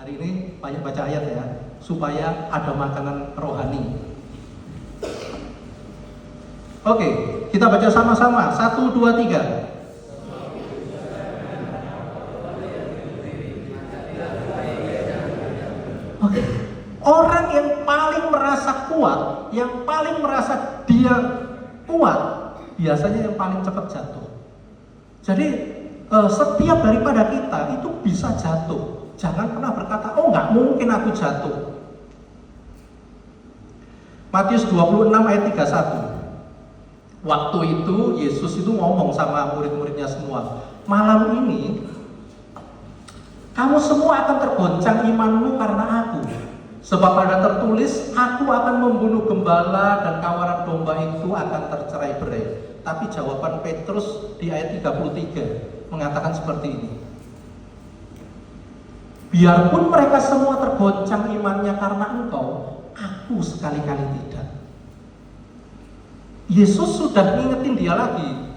Hari ini banyak baca ayat ya, supaya ada makanan rohani. Oke, kita baca sama-sama. 1, 2, 3. Oke. Orang yang paling merasa kuat, yang paling merasa dia kuat, biasanya yang paling cepat jatuh. Jadi setiap daripada kita itu bisa jatuh. Jangan pernah berkata, oh nggak mungkin aku jatuh. Matius 26 ayat 31. Waktu itu Yesus itu ngomong sama murid-muridnya semua, malam ini kamu semua akan tergoncang imanmu karena aku. Sebab ada tertulis, aku akan membunuh gembala dan kawanan domba itu akan tercerai-berai. Tapi jawaban Petrus di ayat 33 mengatakan seperti ini. Biarpun mereka semua tergoncang imannya karena engkau, aku sekali-kali tidak. Yesus sudah ngingetin dia lagi.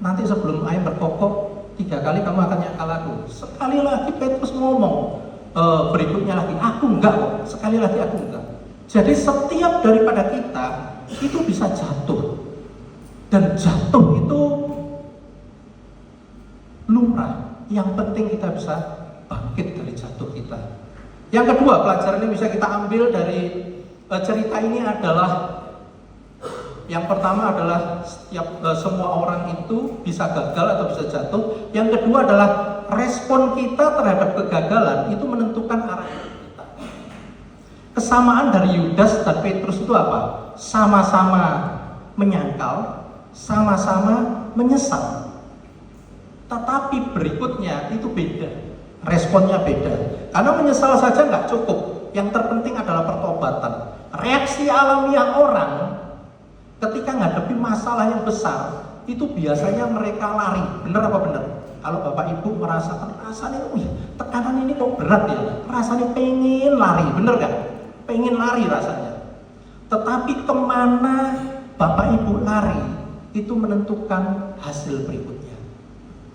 Nanti sebelum ayam berkokok 3 kali kamu akan nyangkal aku. Sekali lagi Petrus ngomong, berikutnya lagi, aku enggak kok. Sekali lagi aku enggak. Jadi setiap daripada kita itu bisa jatuh. Dan jatuh itu lumrah. Yang penting kita bisa bangkit dari jatuh kita. Yang kedua, pelajaran yang bisa kita ambil dari cerita ini adalah, yang pertama adalah semua orang itu bisa gagal atau bisa jatuh. Yang kedua adalah respon kita terhadap kegagalan itu menentukan arah kita. Kesamaan dari Yudas dan Petrus itu apa? Sama-sama menyangkal, sama-sama menyesal. Tetapi berikutnya itu beda, responnya beda. Karena menyesal saja nggak cukup. Yang terpenting adalah pertobatan. Reaksi alamiah orang ketika ngadepi masalah yang besar itu biasanya mereka lari. Bener apa bener? Kalau bapak ibu merasakan rasanya, tekanan ini kok berat ya, rasanya pengen lari, bener gak? Pengen lari rasanya. Tetapi kemana bapak ibu lari itu menentukan hasil berikutnya.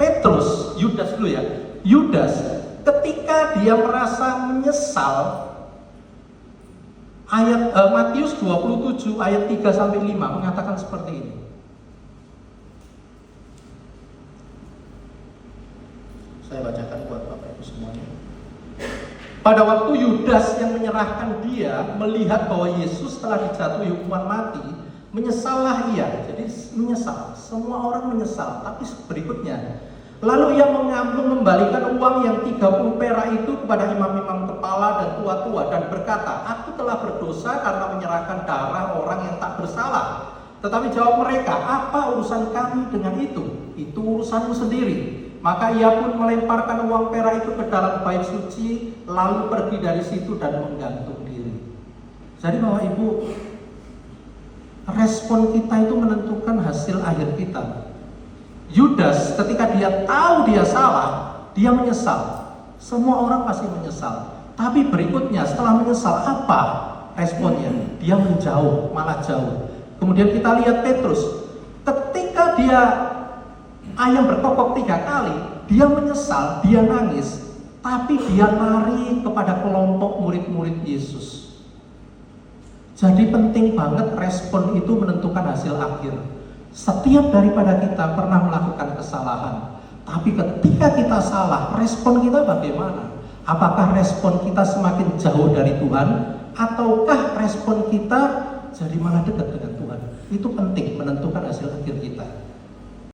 Petrus, Yudas dulu ya. Yudas ketika dia merasa menyesal, ayat Matius 27 ayat 3-5 mengatakan seperti ini. Saya bacakan buat Bapak Ibu semuanya. Pada waktu Yudas yang menyerahkan dia melihat bahwa Yesus telah dijatuhi hukuman mati, menyesallah ia. Jadi menyesal, semua orang menyesal. Tapi berikutnya, lalu ia mengembalikan uang yang 30 perak itu kepada imam-imam kepala dan tua-tua dan berkata, aku telah berdosa karena menyerahkan darah orang yang tak bersalah. Tetapi jawab mereka, apa urusan kami dengan itu? Itu urusanmu sendiri. Maka ia pun melemparkan uang perak itu ke dalam bait suci, lalu pergi dari situ dan menggantung diri. Jadi Bapak Ibu, respon kita itu menentukan hasil akhir kita. Yudas ketika dia tahu dia salah, dia menyesal. Semua orang pasti menyesal. Tapi berikutnya setelah menyesal apa responnya? Dia menjauh, malah jauh. Kemudian kita lihat Petrus, ketika dia ayam berkokok 3 kali, dia menyesal, dia nangis, tapi dia lari kepada kelompok murid-murid Yesus. Jadi penting banget respon itu menentukan hasil akhir. Setiap daripada kita pernah melakukan kesalahan, tapi ketika kita salah, respon kita bagaimana? Apakah respon kita semakin jauh dari Tuhan, ataukah respon kita jadi malah dekat dengan Tuhan? Itu penting.